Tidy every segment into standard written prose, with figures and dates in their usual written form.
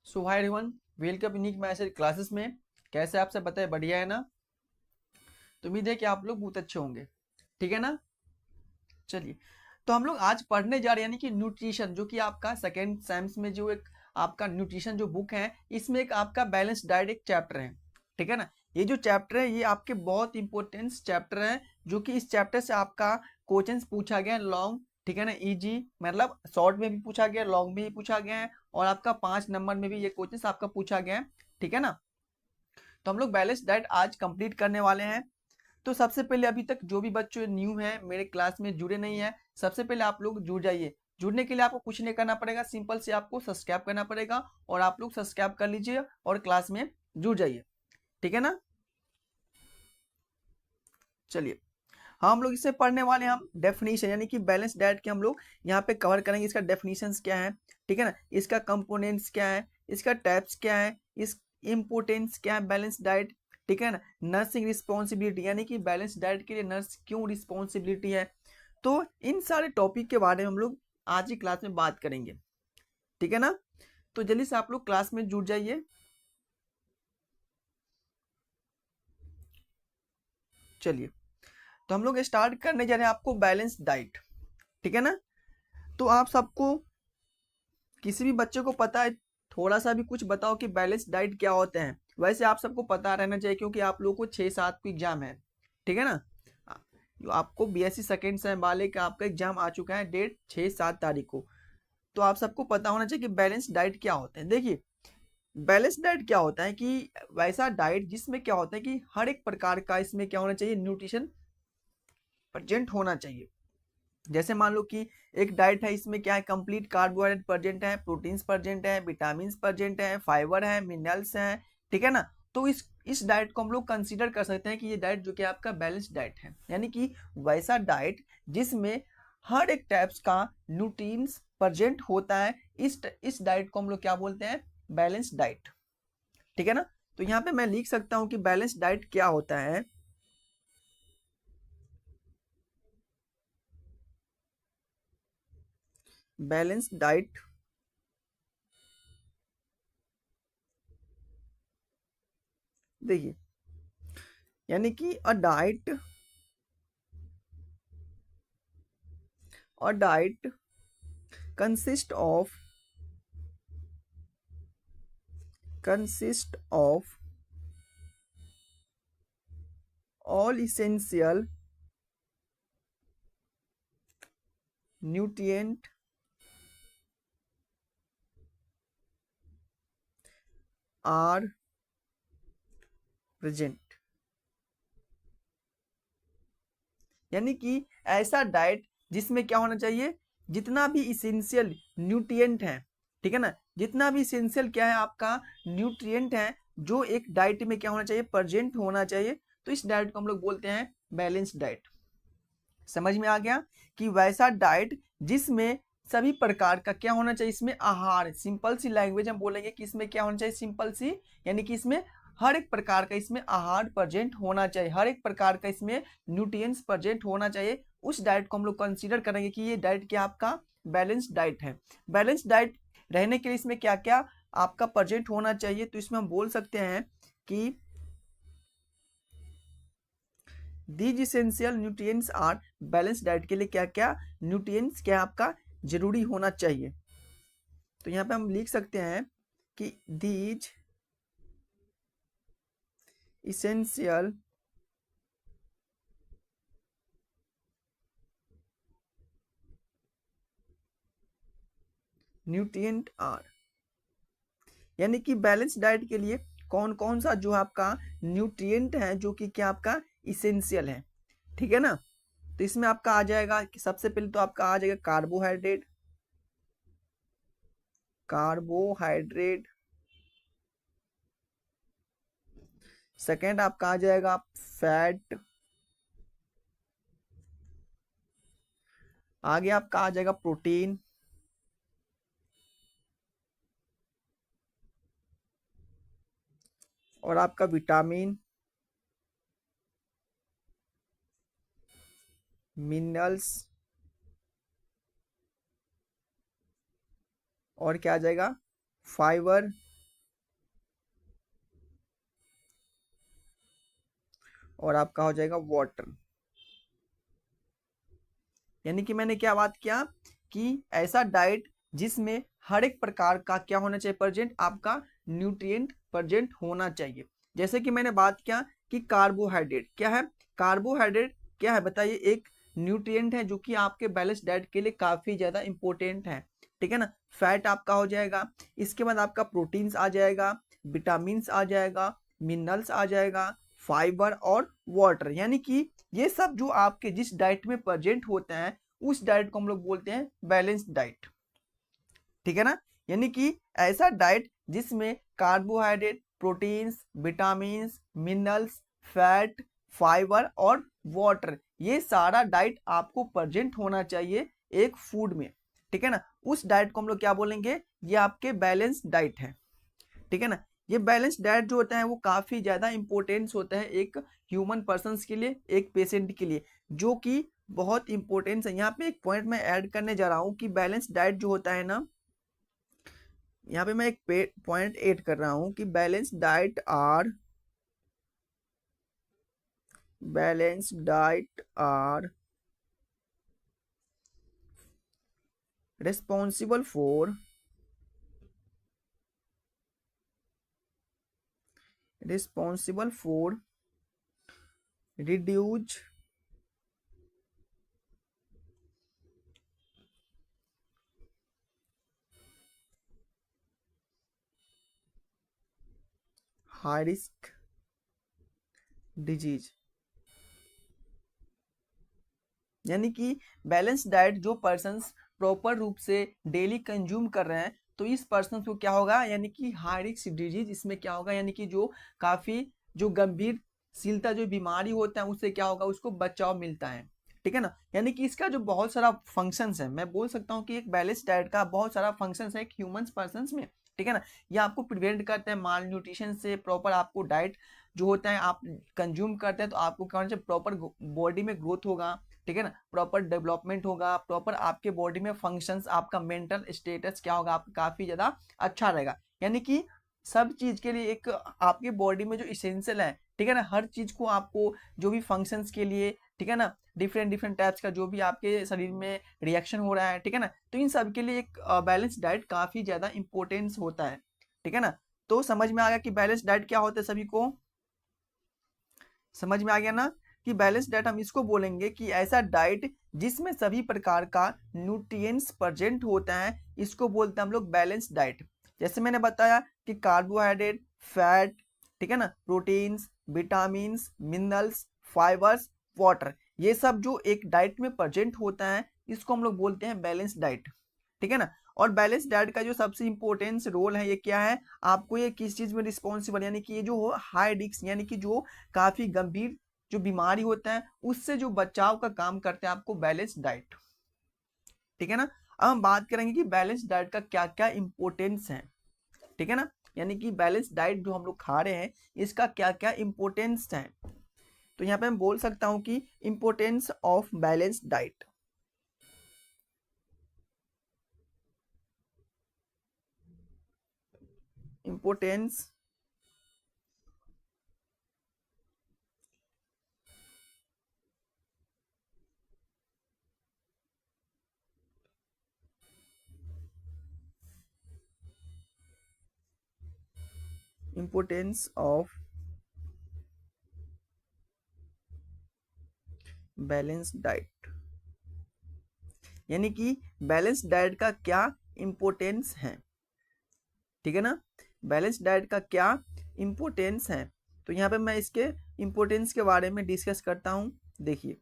सो hi everyone, welcome unique message classes में। कैसे आप सब बताए? बढ़िया है ना? तो उम्मीद है कि आप लोग बहुत अच्छे होंगे। ठीक है ना? चलिए, तो हम लोग आज पढ़ने जा रहे हैं यानी कि न्यूट्रिशन, जो कि आपका सेकेंड साइंस में जो एक आपका न्यूट्रिशन जो बुक है, इसमें एक आपका बैलेंस डाइट एक चैप्टर है। ठीक है ना? ये जो चैप्टर है ये आपके बहुत इंपॉर्टेंट चैप्टर है, जो कि इस चैप्टर से आपका क्वेश्चंस पूछा गया है लॉन्ग। ठीक है ना? इजी मतलब शॉर्ट में भी पूछा गया, लॉन्ग में भी पूछा गया है, और आपका 5 नंबर में भी ये क्वेश्चंस आपका पूछा गया है। ठीक है ना? तो हम लोग बैलेंस डाइट आज कंप्लीट करने वाले हैं। तो सबसे पहले अभी तक जो भी बच्चे न्यू हैं, मेरे क्लास में जुड़े नहीं है, सबसे पहले आप लोग जुड़ जाइए। जुड़ने के लिए आपको कुछ नहीं करना पड़ेगा, सिंपल से आपको सब्सक्राइब करना पड़ेगा, और आप लोग सब्सक्राइब कर लीजिए और क्लास में जुड़ जाइए। ठीक है ना? चलिए, हाँ, हम लोग इससे पढ़ने वाले हैं हम डेफिनेशन, यानी कि बैलेंस डाइट के हम लोग यहाँ पे कवर करेंगे। इसका डेफिनेशंस क्या है, ठीक है ना, इसका कंपोनेंट्स क्या है, इसका टाइप्स क्या है, इस इम्पोर्टेंस क्या है बैलेंस डाइट। ठीक है ना? नर्सिंग रिस्पॉन्सिबिलिटी, यानी कि बैलेंस डाइट के लिए नर्स क्यों रिस्पॉन्सिबिलिटी है। तो इन सारे टॉपिक के बारे में हम लोग आज की क्लास में बात करेंगे। ठीक है ना? तो जल्दी से आप लोग क्लास में जुड़ जाइए। चलिए, तो हम लोग स्टार्ट करने जा रहे हैं आपको बैलेंस डाइट। ठीक है ना? तो आप सबको, किसी भी बच्चे को पता है, थोड़ा सा भी कुछ बताओ कि बैलेंस डाइट क्या होते हैं। वैसे आप सबको पता रहना चाहिए, क्योंकि आप लोगों को 6-7 को एग्जाम है। ठीक है ना? जो आपको बीएससी सेकेंड सेम वाले का आपका एग्जाम आ चुका है, डेट 6-7 तारीख को। तो आप सबको पता होना चाहिए कि बैलेंस डाइट क्या होते हैं। देखिए, बैलेंस डाइट क्या होता है कि वैसा डाइट जिसमें क्या होता है कि हर एक प्रकार का इसमें क्या होना चाहिए, न्यूट्रिशन प्रेजेंट होना चाहिए। जैसे मान लो कि एक डाइट है, इसमें क्या है, कंप्लीट कार्बोहाइड्रेट प्रेजेंट है, प्रोटीन्स प्रेजेंट है, विटामिन प्रेजेंट है, फाइबर है, मिनरल्स हैं। ठीक है ना? तो इस डाइट को हम लोग कंसीडर कर सकते हैं कि ये डाइट जो कि आपका बैलेंस डाइट है, यानी कि वैसा डाइट जिसमें हर एक टाइप्स का न्यूट्रिएंट्स प्रेजेंट होता है। इस डाइट को हम लोग क्या बोलते हैं, बैलेंस डाइट। ठीक है ना? तो यहाँ पे मैं लिख सकता हूँ कि बैलेंस डाइट क्या होता है। बैलेंस डाइट, देखिए, यानी कि a diet consist of all essential nutrient are present। यानी कि ऐसा डाइट जिसमें क्या होना चाहिए, जितना भी इसेंशियल न्यूट्रिएंट है। ठीक है ना? जितना भी इसेंशियल क्या है आपका न्यूट्रिएंट है, जो एक डाइट में क्या होना चाहिए, प्रेजेंट होना चाहिए। तो इस डाइट को हम लोग बोलते हैं बैलेंस डाइट। समझ में आ गया कि वैसा डाइट जिसमें सभी प्रकार का क्या होना चाहिए, इसमें आहार, सिंपल सी लैंग्वेज हम बोलेंगे कि इसमें क्या होना चाहिए, सिंपल सी, यानी कि इसमें हर एक प्रकार का इसमें आहार प्रेजेंट होना चाहिए, हर एक प्रकार का इसमें न्यूट्रिएंट्स प्रेजेंट होना चाहिए। उस डाइट को हम लोग कंसीडर करेंगे कि ये डाइट क्या आपका बैलेंस डाइट है। बैलेंस डाइट रहने के लिए इसमें क्या क्या आपका प्रेजेंट होना चाहिए, तो इसमें हम बोल सकते हैं कि these essential nutrients are, balance diet के लिए क्या क्या न्यूट्रिएंट्स क्या आपका जरूरी होना चाहिए। तो यहाँ पे हम लिख सकते हैं कि दीज इसेंशियल न्यूट्रिएंट आर, यानी कि बैलेंस डाइट के लिए कौन कौन सा जो आपका न्यूट्रिएंट है जो कि क्या आपका इसेंशियल है। ठीक है ना? तो इसमें आपका आ जाएगा कि सबसे पहले तो आपका आ जाएगा कार्बोहाइड्रेट, कार्बोहाइड्रेट। सेकेंड आपका आ जाएगा फैट। आगे आपका आ जाएगा प्रोटीन। और आपका विटामिन, मिनरल्स, और क्या आ जाएगा, फाइबर। और आपका हो जाएगा वाटर। यानी कि मैंने क्या बात किया कि ऐसा डाइट जिसमें हर एक प्रकार का क्या होना चाहिए प्रेजेंट, आपका न्यूट्रिएंट प्रेजेंट होना चाहिए। जैसे कि मैंने बात किया कि कार्बोहाइड्रेट क्या है, कार्बोहाइड्रेट क्या है बताइए, एक न्यूट्रिएंट है जो कि आपके बैलेंस डाइट के लिए काफी ज्यादा इंपॉर्टेंट है, ठीक है ना। फैट आपका हो जाएगा, इसके बाद आपका प्रोटीन्स आ जाएगा, विटामिन्स आ जाएगा, मिनरल्स आ जाएगा, फाइबर और वाटर। यानी कि ये सब जो आपके जिस डाइट में प्रेजेंट होते हैं उस डाइट को हम लोग बोलते हैं बैलेंस्ड डाइट, ठीक है ना। यानी कि ऐसा डाइट जिसमें carbohydrate, proteins, vitamins, minerals, fat, fibre और वाटर, ये सारा डाइट आपको प्रेजेंट होना चाहिए एक फूड में, ठीक है ना। उस डाइट को हम लोग क्या बोलेंगे, ये आपके बैलेंस डाइट है, ठीक है ना। ये बैलेंस डाइट जो होता है वो काफी ज्यादा इंपॉर्टेंस होता है एक ह्यूमन पर्सन्स के लिए, एक पेशेंट के लिए, जो कि बहुत इंपॉर्टेंस है। यहाँ पे एक पॉइंट मैं ऐड करने जा रहा हूँ कि बैलेंस डाइट जो होता है ना, यहाँ पे मैं एक पॉइंट ऐड कर रहा हूँ कि balance diet are responsible for reduce high risk disease। यानी कि बैलेंस डाइट जो पर्सन्स प्रॉपर रूप से डेली कंज्यूम कर रहे हैं तो इस पर्सन को क्या होगा, यानी कि हाई रिस्क डिजीज इसमें क्या होगा, यानी कि जो काफी जो गंभीरशीलता जो बीमारी होता है उससे क्या होगा, उसको बचाव मिलता है, ठीक है ना। यानी कि इसका जो बहुत सारा फंक्शंस है, मैं बोल सकता हूँ कि एक बैलेंस डाइट का बहुत सारा फंक्शंस है एक ह्यूमंस पर्सन्स में, ठीक है ना। ये आपको प्रिवेंट करते हैं माल न्यूट्रिशन से, प्रॉपर आपको डाइट जो होता है आप कंज्यूम करते हैं तो आपको क्या होना चाहिए, प्रॉपर बॉडी में ग्रोथ होगा, ठीक है ना, प्रॉपर डेवलपमेंट होगा, प्रॉपर आपके बॉडी में फंक्शंस, आपका मेंटल स्टेटस क्या होगा, आपका काफी ज्यादा अच्छा रहेगा। यानी कि सब चीज के लिए एक आपके बॉडी में जो इसेंशियल है, ठीक है ना, हर चीज को आपको जो भी फंक्शंस के लिए, ठीक है ना, डिफरेंट डिफरेंट टाइप्स का जो भी आपके शरीर में रिएक्शन हो रहा है, ठीक है ना, तो इन सब के लिए एक बैलेंस डाइट काफी ज्यादा इंपॉर्टेंस होता है, ठीक है ना। तो समझ में आ गया कि बैलेंस डाइट क्या होता है, सभी को समझ में आ गया ना कि बैलेंस डाइट हम इसको बोलेंगे कि ऐसा डाइट जिसमें सभी प्रकार का न्यूट्रिएंट्स प्रेजेंट होता है, इसको बोलते हैं हम लोग बैलेंस डाइट। जैसे मैंने बताया कि कार्बोहाइड्रेट, फैट, ठीक है ना, proteins, vitamins, minerals, fibres, water, ये सब जो एक डाइट में प्रेजेंट होता है इसको हम लोग बोलते हैं बैलेंस डाइट, ठीक है ना। और बैलेंस डाइट का जो सबसे इंपॉर्टेंस रोल है ये क्या है, आपको ये किस चीज में रिस्पॉन्सिबल, यानी कि ये जो हाई रिस्क यानी कि जो काफी गंभीर जो बीमारी होता है उससे जो बचाव का काम करते हैं आपको बैलेंस डाइट, ठीक है ना। अब हम बात करेंगे कि बैलेंस डाइट का क्या क्या इंपॉर्टेंस है, ठीक है ना। यानी कि बैलेंस डाइट जो हम लोग खा रहे हैं इसका क्या क्या इंपॉर्टेंस है। तो यहाँ पे मैं बोल सकता हूँ कि importance of balance diet, importance importance of balance diet. यानी कि बैलेंस डाइट का क्या इंपॉर्टेंस है, ठीक है ना, बैलेंस डाइट का क्या इंपॉर्टेंस है। तो यहाँ पे मैं इसके इंपॉर्टेंस के बारे में डिस्कस करता हूँ। देखिए,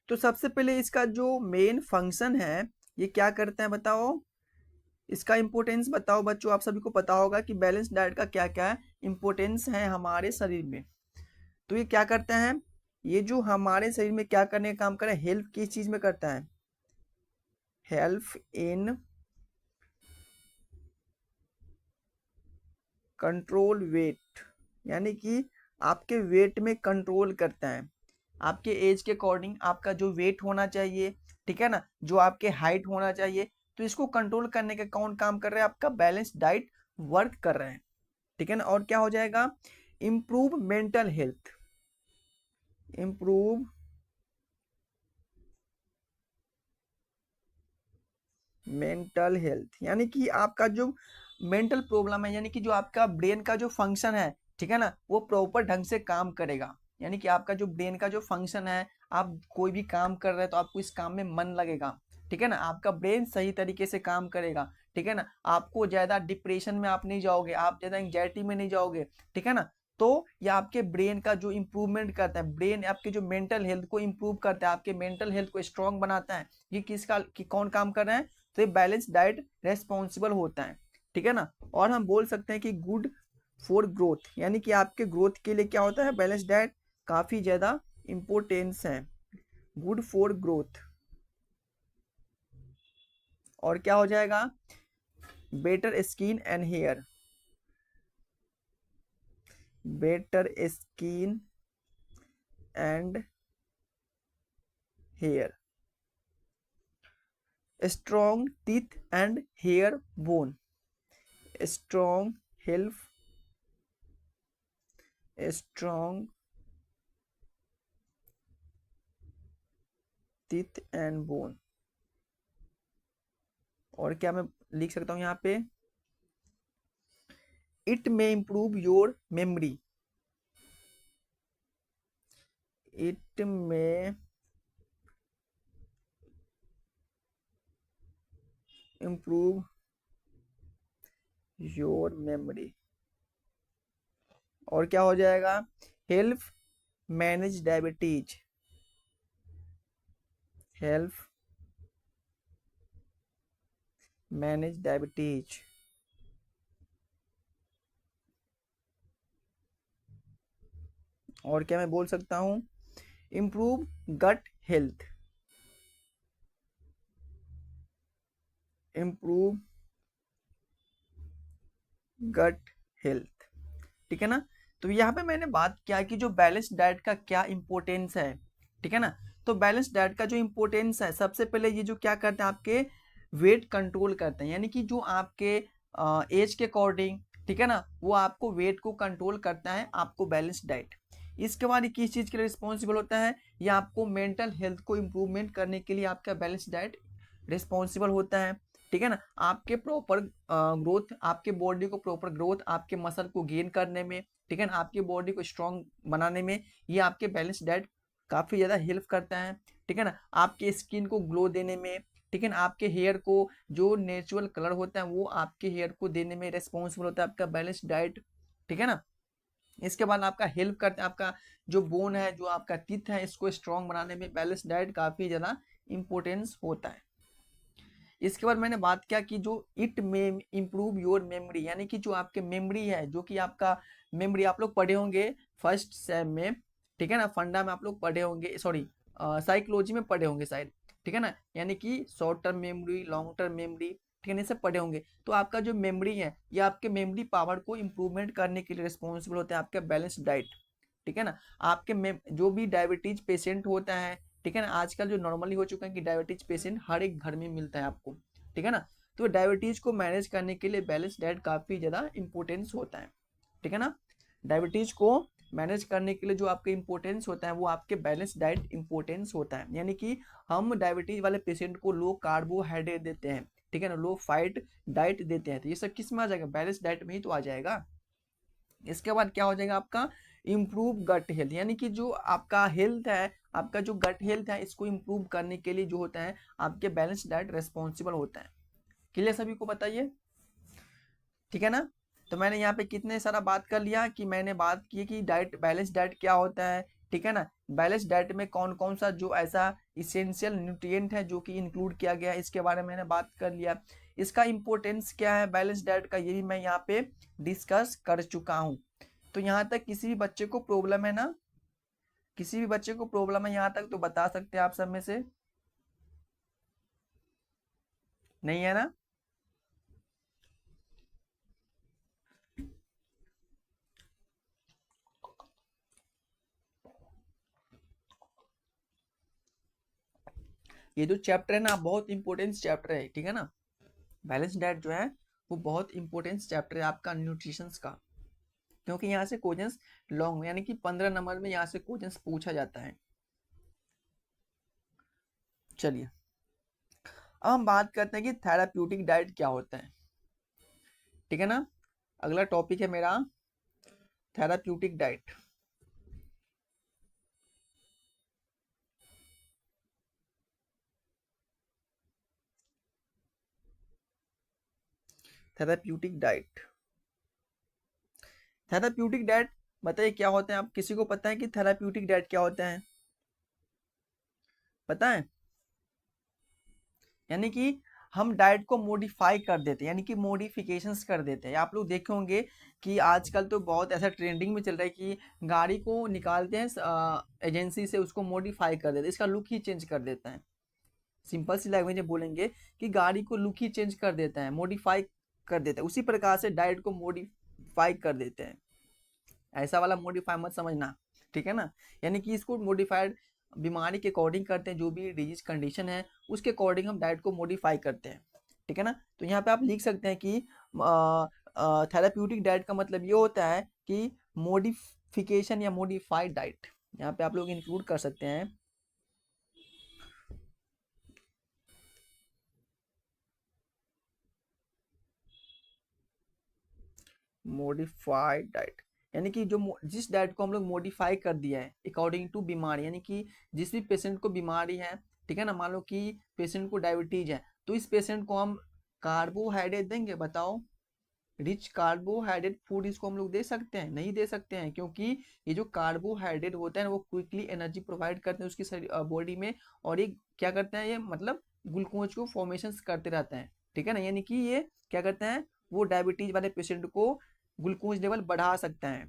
तो सबसे पहले इसका जो मेन फंक्शन है ये क्या करता है बताओ, इसका इंपॉर्टेंस बताओ बच्चों, आप सभी को पता होगा कि बैलेंस डाइट का क्या क्या इंपॉर्टेंस है हमारे शरीर में। तो ये क्या करते हैं, ये जो हमारे शरीर में क्या करने का काम करे, हेल्प किस चीज में करता है, हेल्प इन कंट्रोल वेट, यानी कि आपके वेट में कंट्रोल करता है, आपके एज के अकॉर्डिंग आपका जो वेट होना चाहिए, ठीक है ना, जो आपके हाइट होना चाहिए तो इसको कंट्रोल करने का कौन काम कर रहा है? आपका बैलेंस डाइट वर्क कर रहे हैं, ठीक है ना। और क्या हो जाएगा? Improve mental health, improve mental health, यानी कि आपका जो मेंटल प्रॉब्लम है, यानी कि जो आपका ब्रेन का जो फंक्शन है, ठीक है ना, वो प्रॉपर ढंग से काम करेगा। यानी कि आपका जो ब्रेन का जो फंक्शन है, आप कोई भी काम कर रहे हैं तो आपको इस काम में मन लगेगा, ठीक है ना, आपका ब्रेन सही तरीके से काम करेगा, ठीक है ना, आपको ज्यादा डिप्रेशन में आप नहीं जाओगे, आप ज्यादा एंग्जाइटी में नहीं जाओगे, ठीक है ना। तो ये आपके ब्रेन का जो इम्प्रूवमेंट करता है, ब्रेन आपके जो मेंटल हेल्थ को इम्प्रूव करता है, आपके मेंटल हेल्थ को स्ट्रांग बनाता है। ये किसका कौन काम कर रहे हैं? तो ये बैलेंस डाइट रेस्पॉन्सिबल होता है, ठीक है ना। और हम बोल सकते हैं कि गुड फॉर ग्रोथ, यानी कि आपके ग्रोथ के लिए क्या होता है? बैलेंस डाइट काफी ज्यादा इंपॉर्टेंस है, गुड फॉर ग्रोथ। और क्या हो जाएगा? Better skin and hair, better skin and hair, strong teeth and hair bone, strong health, strong teeth and bone. और क्या मैं लिख सकता हूं यहाँ पे? It may improve your memory, it may improve your memory. और क्या हो जाएगा? Help manage diabetes, help manage diabetes. और क्या मैं बोल सकता हूँ? Improve gut health, improve gut health, ठीक है ना। तो यहाँ पे मैंने बात किया कि जो बैलेंस डाइट का क्या इंपॉर्टेंस है, ठीक है ना। तो बैलेंस डाइट का जो इंपॉर्टेंस है, सबसे पहले ये जो क्या करते हैं, आपके वेट कंट्रोल करते हैं, यानी कि जो आपके एज के अकॉर्डिंग, ठीक है ना, वो आपको वेट को कंट्रोल करता है, आपको बैलेंस डाइट। इसके बाद ये किस चीज़ के लिए रिस्पॉन्सिबल होता है? ये आपको मेंटल हेल्थ को इम्प्रूवमेंट करने के लिए आपका बैलेंस डाइट रिस्पॉन्सिबल होता है, ठीक है ना। आपके प्रॉपर ग्रोथ, आपके बॉडी को प्रॉपर ग्रोथ, आपके मसल को गेन करने में, ठीक है ना, आपकी बॉडी को स्ट्रांग बनाने में ये आपके बैलेंस डाइट काफ़ी ज़्यादा हेल्प करता है, ठीक है ना। आपके स्किन को ग्लो देने में, ठीक है ना, आपके हेयर को जो नेचुरल कलर होता है वो आपके हेयर को देने में रिस्पॉन्सिबल होता है आपका बैलेंस डाइट, ठीक है ना। इसके बाद आपका हेल्प करता है, आपका जो बोन है, जो आपका टीथ है, इसको स्ट्रांग बनाने में बैलेंस डाइट काफ़ी ज़्यादा इंपॉर्टेंस होता है। इसके बाद मैंने बात किया कि जो इट में इम्प्रूव योर मेमोरी, यानी कि जो आपके मेमोरी है, जो कि आपका मेमोरी आप लोग पढ़े होंगे फर्स्ट सेम में, ठीक है ना, फंडा में आप लोग पढ़े होंगे, सॉरी साइकोलॉजी में पढ़े होंगे शायद, ठीक है ना, यानी कि short term memory, long term memory, ठीक है ना, ये सब पढ़े होंगे। तो आपका जो मेमोरी है, ये आपके मेमोरी पावर को इम्प्रूवमेंट करने के लिए रिस्पॉन्सिबल होता है आपका बैलेंस डाइट, ठीक है ना। आपके जो भी डायबिटीज पेशेंट होता है, ठीक है ना, आजकल जो नॉर्मली हो चुका है कि डायबिटीज पेशेंट हर एक घर में मिलता है आपको, ठीक है ना। तो डायबिटीज को मैनेज करने के लिए बैलेंस डाइट काफ़ी ज़्यादा इंपॉर्टेंस होता है, ठीक है ना। डायबिटीज को मैनेज करने के लिए जो आपके इंपॉर्टेंस होता है वो आपके बैलेंस डाइट इंपॉर्टेंस होता है, यानी कि हम डायबिटीज वाले पेशेंट को लो कार्बोहाइड्रेट देते हैं, ठीक है ना, लो फैट डाइट देते हैं, तो ये सब किस में आ जाएगा? बैलेंस डाइट में ही तो आ जाएगा। इसके बाद क्या हो जाएगा? आपका इम्प्रूव गट हेल्थ, यानी कि जो आपका हेल्थ है, आपका जो गट हेल्थ है, इसको इम्प्रूव करने के लिए जो होता है आपके बैलेंस डाइट रेस्पॉन्सिबल होता है। क्लियर सभी को बताइए, ठीक है ना। तो मैंने यहाँ पे कितने सारा बात कर लिया कि मैंने बात की कि डाइट, बैलेंस डाइट क्या होता है, ठीक है ना। बैलेंस डाइट में कौन कौन सा जो ऐसा इसेंशियल न्यूट्रिएंट है जो कि इंक्लूड किया गया है, इसके बारे में मैंने बात कर लिया। इसका इंपॉर्टेंस क्या है बैलेंस डाइट का, ये भी मैं यहाँ पे डिस्कस कर चुका हूँ। तो यहाँ तक किसी भी बच्चे को प्रॉब्लम है ना? किसी भी बच्चे को प्रॉब्लम है यहाँ तक तो बता सकते हैं आप सब में से? नहीं है ना? ये जो चैप्टर है ना बहुत इंपॉर्टेंट चैप्टर है, ठीक है ना। बैलेंस डाइट जो है वो बहुत इंपॉर्टेंट चैप्टर है आपका न्यूट्रिशंस का, क्योंकि यहाँ से क्वेश्चंस लॉन्ग यानी कि 15 नंबर में यहाँ से क्वेश्चंस पूछा जाता है। चलिए अब हम बात करते हैं कि थेराप्यूटिक डाइट क्या होता है, ठीक है ना। अगला टॉपिक है मेरा therapeutic diet. Therapeutic diet, therapeutic diet बताइए क्या होता है। आप किसी को पता है कि थेराप्यूटिक डाइट क्या होता है, पता है? यानी कि हम डाइट को मॉडिफाई कर देते हैं, यानी कि मॉडिफिकेशंस कर देते हैं। आप लोग देखे होंगे कि आजकल तो बहुत ऐसा ट्रेंडिंग में चल रहा है कि गाड़ी को निकालते हैं एजेंसी से, उसको मॉडिफाई कर देते हैं, इसका लुक ही चेंज कर देता है। सिंपल सी लैंग्वेज में बोलेंगे कि गाड़ी को लुक ही चेंज कर देता है, मॉडिफाई कर देता है। उसी प्रकार से डाइट को मॉडिफाई कर देते हैं। ऐसा वाला मॉडिफाई मत समझना, ठीक है ना। यानी कि इसको मॉडिफाइड बीमारी के अकॉर्डिंग करते हैं, जो भी डिजीज कंडीशन है उसके अकॉर्डिंग हम डाइट को मॉडिफाई करते हैं, ठीक है ना। तो यहाँ पे आप लिख सकते हैं कि थेराप्यूटिक डाइट का मतलब ये होता है कि मॉडिफिकेशन या मॉडिफाइड डाइट, यहाँ पे आप लोग इंक्लूड कर सकते हैं। मॉडिफाइड डाइट यानी कि जो जिस डाइट को हम लोग मॉडिफाई कर दिया है अकॉर्डिंग टू बीमारी, यानी कि जिस भी पेशेंट को बीमारी है, ठीक है ना। मान लो कि पेशेंट को डायबिटीज है, तो इस पेशेंट को हम कार्बोहाइड्रेट देंगे, बताओ रिच कार्बोहाइड्रेट फूड इसको हम लोग दे सकते हैं? नहीं दे सकते हैं, क्योंकि ये जो कार्बोहाइड्रेट होता है ना वो क्विकली एनर्जी प्रोवाइड करते हैं उसकी बॉडी में, और ये क्या करते हैं, ये मतलब ग्लूकोज को फॉर्मेशन करते रहते हैं, ठीक है ना। यानी कि ये क्या करते हैं, वो डायबिटीज वाले पेशेंट को ग्लूकोज लेवल बढ़ा सकते हैं,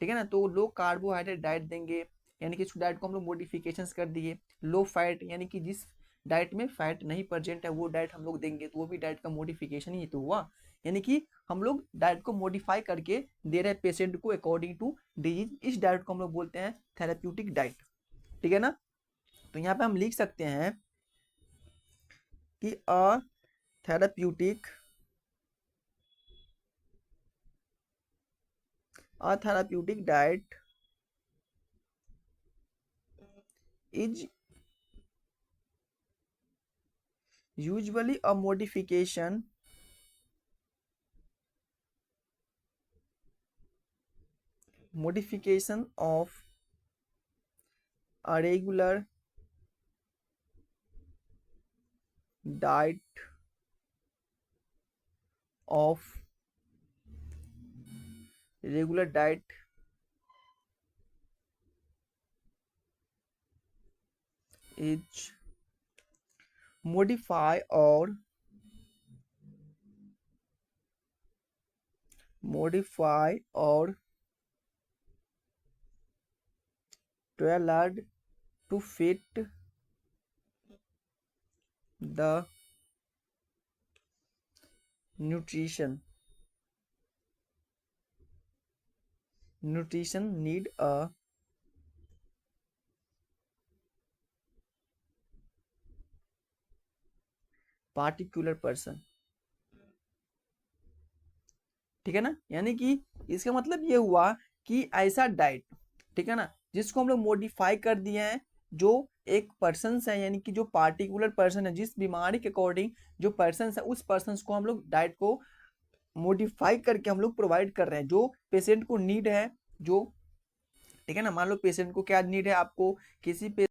ठीक है ना। तो लो कार्बोहाइड्रेट डाइट देंगे, यानी कि इस डाइट को हम लोग मॉडिफिकेशंस कर दिए। लो फैट यानी कि जिस डाइट में फैट नहीं प्रेजेंट है वो डाइट हम लोग देंगे, तो वो भी डाइट का मॉडिफिकेशन ही तो हुआ। यानी कि हम लोग डाइट को मॉडिफाई करके दे रहे हैं पेशेंट को अकॉर्डिंग टू डिजीज, इस डाइट को हम लोग बोलते हैं थेराप्यूटिक डाइट, ठीक है ना। तो यहाँ पे हम लिख सकते हैं कि a therapeutic diet is usually a modification of a regular diet of regular diet is modify or tailored to fit the nutrition need a particular person, ठीक है ना। यानी कि इसका मतलब ये हुआ कि ऐसा डाइट, ठीक है ना, जिसको हम लोग मॉडिफाई कर दिए हैं, जो एक पर्सन है, यानी कि जो पार्टिकुलर पर्सन है, जिस बीमारी के अकॉर्डिंग जो पर्सन है उस पर्सन को हम लोग डाइट को मॉडिफाई करके हम लोग प्रोवाइड कर रहे हैं, जो पेशेंट को नीड है, जो, ठीक है ना। मान लो पेशेंट को क्या नीड है, आपको किसी पे